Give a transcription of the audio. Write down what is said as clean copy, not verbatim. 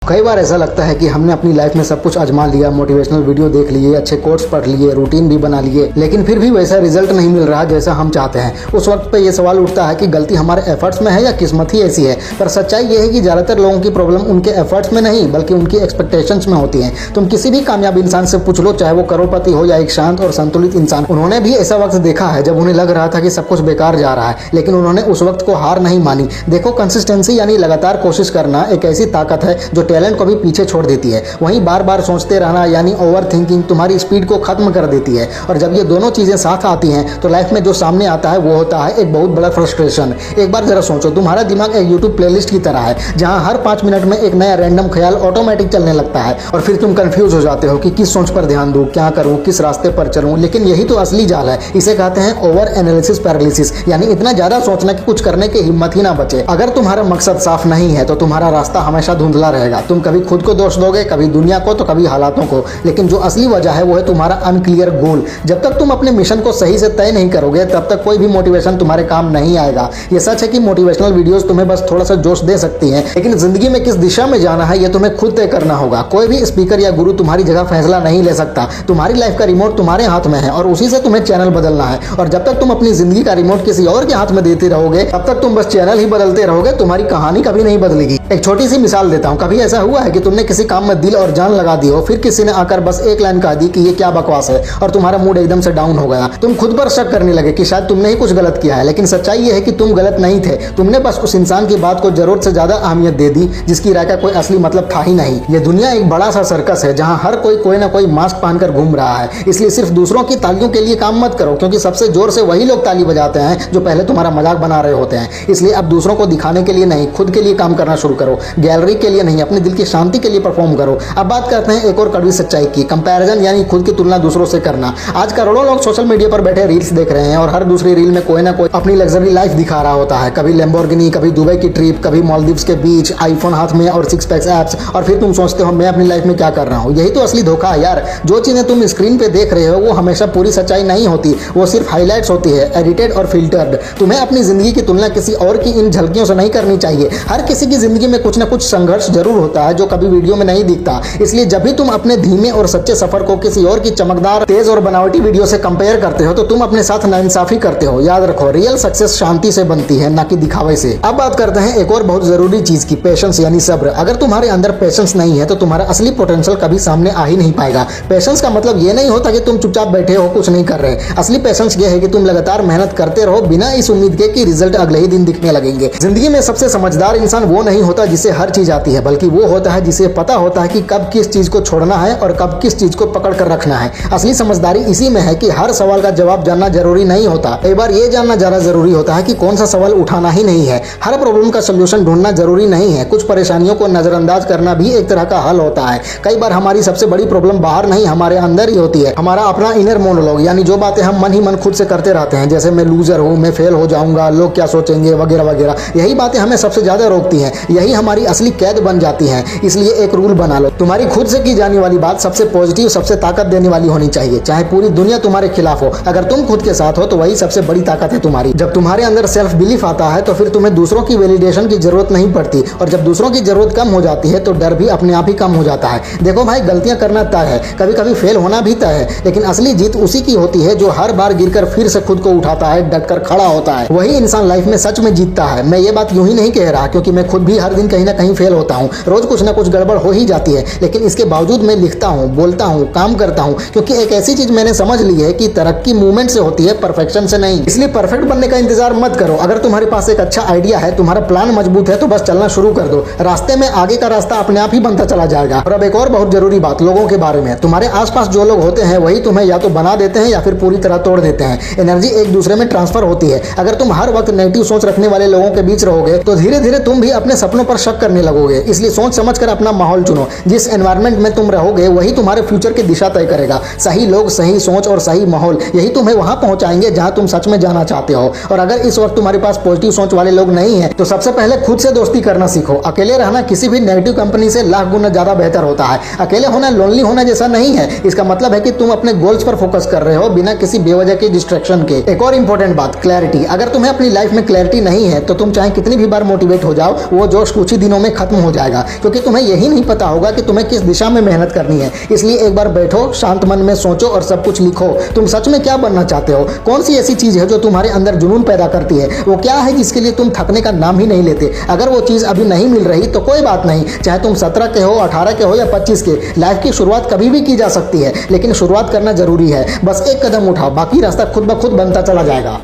कई बार ऐसा लगता है कि हमने अपनी लाइफ में सब कुछ आजमा लिया, मोटिवेशनल वीडियो देख लिए, अच्छे कोर्स पढ़ लिए, रूटीन भी बना लिए, लेकिन फिर भी वैसा रिजल्ट नहीं मिल रहा जैसा हम चाहते हैं। उस वक्त पे ये सवाल उठता है कि गलती हमारे एफर्ट्स में है या किस्मत ही ऐसी है। पर सच्चाई ये है कि ज़्यादातर लोगों की प्रॉब्लम उनके एफर्ट्स में नहीं बल्कि उनकी एक्सपेक्टेशंस में होती है। तुम किसी भी कामयाब इंसान से पूछ लो, चाहे वो करोड़पति हो या एक शांत और संतुलित इंसान, उन्होंने भी ऐसा वक्त देखा है जब उन्हें लग रहा था कि सब कुछ बेकार जा रहा है, लेकिन उन्होंने उस वक्त को हार नहीं मानी। देखो, कंसिस्टेंसी यानी लगातार कोशिश करना एक ऐसी ताकत है जो टैलेंट को भी पीछे छोड़ देती है। वहीं बार बार सोचते रहना यानी ओवर थिंकिंग तुम्हारी स्पीड को खत्म कर देती है। और जब ये दोनों चीजें साथ आती हैं तो लाइफ में जो सामने आता है वो होता है एक बहुत बड़ा फ्रस्ट्रेशन। एक बार जरा सोचो, तुम्हारा दिमाग एक यूट्यूब प्लेलिस्ट की तरह है जहां हर 5 मिनट में एक नया रैंडम ख्याल ऑटोमेटिक चलने लगता है और फिर तुम कंफ्यूज हो जाते हो कि किस सोच पर ध्यान दूं, क्या करूं, किस रास्ते पर चलूं। लेकिन यही तो असली जाल है। इसे कहते हैं ओवर एनालिसिस पैरालिसिस, यानी इतना ज्यादा सोचना कि कुछ करने की हिम्मत ही ना बचे। अगर तुम्हारा मकसद साफ नहीं है तो तुम्हारा रास्ता हमेशा धुंधला रहेगा। तुम कभी खुद को दोष दोगे, कभी दुनिया को, तो कभी हालातों को। लेकिन जो असली वजह है वो है तुम्हारा अनक्लियर गोल। जब तक तुम अपने मिशन को सही से तय नहीं करोगे तब तक कोई भी मोटिवेशन तुम्हारे काम नहीं आएगा। ये सच है कि मोटिवेशनल वीडियोस तुम्हें बस थोड़ा सा जोश दे सकती हैं, लेकिन जिंदगी में किस दिशा में जाना है ये तुम्हें खुद तय करना होगा। कोई भी स्पीकर या गुरु तुम्हारी जगह फैसला नहीं ले सकता। तुम्हारी लाइफ का रिमोट तुम्हारे हाथ में है और उसी से तुम्हें चैनल बदलना है। और जब तक तुम अपनी जिंदगी का रिमोट किसी और के हाथ में देते रहोगे तब तक तुम बस चैनल ही बदलते रहोगे, तुम्हारी कहानी कभी नहीं बदलेगी। एक छोटी सी मिसाल देता हूँ। कभी ऐसा हुआ है कि तुमने किसी काम में दिल और जान लगा दी हो, फिर किसी ने आकर बस एक लाइन कह दी कि ये क्या बकवास है और तुम्हारा मूड एकदम से डाउन हो गया। तुम खुद पर शक करने लगे कि शायद तुमने ही कुछ गलत किया है। लेकिन सच्चाई ये है कि तुम गलत नहीं थे। तुमने बस उस इंसान की बात को जरूरत से ज्यादा अहमियत दे दी जिसकी राय का कोई असली मतलब था ही नहीं। ये दुनिया एक बड़ा सा सर्कस है जहां हर कोई ना कोई मास्क पहनकर घूम रहा है। इसलिए सिर्फ दूसरों की तालियों के लिए काम मत करो, क्योंकि सबसे जोर से वही लोग ताली बजाते हैं जो पहले तुम्हारा मजाक बना रहे होते हैं। इसलिए अब दूसरों को दिखाने के लिए नहीं, खुद के लिए काम करना शुरू करो। गैलरी के लिए नहीं, अपने दिल की शांति के लिए परफॉर्म करो। अब बात करते हैं एक और कड़वी सच्चाई की, कंपैरिजन यानी खुद की तुलना दूसरों से करना। आज करोड़ों लोग सोशल मीडिया पर बैठे रील्स देख रहे हैं और हर दूसरी रील में कोई ना कोई अपनी लग्जरी लाइफ दिखा रहा होता है। कभी लैम्बोर्गिनी, कभी दुबई की ट्रिप, कभी मालदीव्स के बीच, आईफोन हाथ में और 6 पैक्स एप्स। और फिर तुम सोचते हो मैं अपनी लाइफ में क्या कर रहा हूँ। यही तो असली धोखा है यार। जो चीजें तुम स्क्रीन पे देख रहे हो वो हमेशा पूरी सच्चाई नहीं होती, वो सिर्फ हाईलाइट्स होती है, एडिटेड और फिल्टर्ड। तुम्हें अपनी जिंदगी की तुलना किसी और की इन झलकियों से नहीं करनी चाहिए। हर किसी की जिंदगी में कुछ ना कुछ संघर्ष जरूर होता है जो कभी वीडियो में नहीं दिखता। इसलिए जब भी तुम अपने धीमे और सच्चे सफर को किसी और की चमकदार, तेज और बनावटी वीडियो से कंपेयर करते हो तो तुम अपने साथ नाइंसाफी करते हो। याद रखो, रियल सक्सेस शांति से बनती है, ना कि दिखावे से। अब बात करते हैं एक और बहुत जरूरी चीज की, पेशेंस यानी सब्र। अगर तुम्हारे अंदर पेशेंस नहीं है तो तुम्हारा असली पोटेंशियल कभी सामने आ ही नहीं पाएगा। पेशेंस का मतलब ये नहीं होता कि तुम चुपचाप बैठे हो, कुछ नहीं कर रहे। असली पेशेंस ये है कि तुम लगातार मेहनत करते रहो बिना इस उम्मीद के कि रिजल्ट अगले ही दिन दिखने लगेंगे। जिंदगी में सबसे समझदार इंसान वो नहीं होता जिसे हर चीज आती है, बल्कि वो होता है जिसे पता होता है कि कब किस चीज को छोड़ना है और कब किस चीज को पकड़ कर रखना है। असली समझदारी इसी में है कि हर सवाल का जवाब जानना जरूरी नहीं होता। कई बार ये जानना ज्यादा जरूरी होता है कि कौन सा सवाल उठाना ही नहीं है। हर प्रॉब्लम का सोल्यूशन ढूंढना जरूरी नहीं है। कुछ परेशानियों को नजरअंदाज करना भी एक तरह का हल होता है। कई बार हमारी सबसे बड़ी प्रॉब्लम बाहर नहीं, हमारे अंदर ही होती है। हमारा अपना इनर मोनोलॉग, यानी जो बातें हम मन ही मन खुद से करते रहते हैं, जैसे मैं लूजर हूँ, मैं फेल हो जाऊंगा, लोग क्या सोचेंगे, वगैरह वगैरह। यही बातें हमें सबसे ज्यादा रोकती हैं। यही हमारी असली कैद बन जाती हैं। इसलिए एक रूल बना लो, तुम्हारी खुद से की जाने वाली बात सबसे पॉजिटिव, सबसे ताकत देने वाली होनी चाहिए, चाहे पूरी दुनिया तुम्हारे खिलाफ हो। अगर तुम खुद के साथ हो तो वही सबसे बड़ी ताकत है तुम्हारी। जब तुम्हारे अंदर सेल्फ बिलीफ आता है तो फिर तुम्हें दूसरों की वैलिडेशन की जरूरत नहीं पड़ती, और जब दूसरों की जरूरत कम हो जाती है तो डर भी अपने आप ही कम हो जाता है। देखो भाई, गलतियां करना तय है, कभी कभी फेल होना भी तय है, लेकिन असली जीत उसी की होती है जो हर बार गिरकर फिर से खुद को उठाता है, डटकर खड़ा होता है। वही इंसान लाइफ में सच में जीतता है। मैं ये बात यूं ही नहीं कह रहा, क्योंकि मैं खुद भी हर दिन कहीं ना कहीं फेल होता हूँ। रोज कुछ ना कुछ गड़बड़ हो ही जाती है, लेकिन इसके बावजूद मैं लिखता हूँ, बोलता हूँ, काम करता हूँ, क्योंकि एक ऐसी चीज मैंने समझ ली है कि तरक्की मूवमेंट से होती है, परफेक्शन से नहीं। इसलिए परफेक्ट बनने का इंतजार मत करो। अगर तुम्हारे पास एक अच्छा आइडिया है, तुम्हारा प्लान मजबूत है, तो बस चलना शुरू कर दो। रास्ते में आगे का रास्ता अपने आप ही बनता चला जाएगा। और अब एक और बहुत जरूरी बात, लोगों के बारे में। तुम्हारे आसपास जो लोग होते हैं वही तुम्हें या तो बना देते हैं या फिर पूरी तरह तोड़ देते हैं। एनर्जी एक दूसरे में ट्रांसफर होती है। अगर तुम हर वक्त नेगेटिव सोच रखने वाले लोगों के बीच रहोगे तो धीरे धीरे तुम भी अपने सपनों पर शक करने लगोगे। इसलिए सोच समझ कर अपना माहौल चुनो। जिस एनवायरनमेंट में तुम रहोगे वही तुम्हारे फ्यूचर की दिशा तय करेगा। सही लोग, सही सोच और सही माहौल, यही तुम्हें वहां पहुंचाएंगे जहां तुम सच में जाना चाहते हो। और अगर इस वक्त तुम्हारे पास पॉजिटिव सोच वाले लोग नहीं है तो सबसे पहले खुद से दोस्ती करना सीखो। अकेले रहना किसी भी नेगेटिव कंपनी से लाख गुना ज्यादा बेहतर होता है। अकेले होना लोनली होना जैसा नहीं है। इसका मतलब है कि तुम अपने गोल्स पर फोकस कर रहे हो बिना किसी बेवजह की डिस्ट्रैक्शन के। एक और इंपॉर्टेंट बात, क्लैरिटी। अगर तुम्हें अपनी लाइफ में क्लैरिटी नहीं है तो तुम चाहे कितनी भी बार मोटिवेट हो जाओ, वो जोश कुछ ही दिनों में खत्म हो जाएगा। क्योंकि तुम्हें यही नहीं पता होगा कि तुम्हें किस दिशा में मेहनत करनी है। इसलिए एक बार बैठो, शांत मन में सोचो और सब कुछ लिखो। तुम सच में क्या बनना चाहते हो? कौन सी ऐसी चीज है जो तुम्हारे अंदर जुनून पैदा करती है? वो क्या है जिसके लिए तुम थकने का नाम ही नहीं लेते? अगर वो चीज अभी नहीं मिल रही तो कोई बात नहीं, चाहे तुम 17 के हो, 18 के हो या 25 के। लाइफ की शुरुआत कभी भी की जा सकती है, लेकिन शुरुआत करना जरूरी है। बस एक कदम उठाओ, बाकी रास्ता खुद ब खुद बनता चला जाएगा।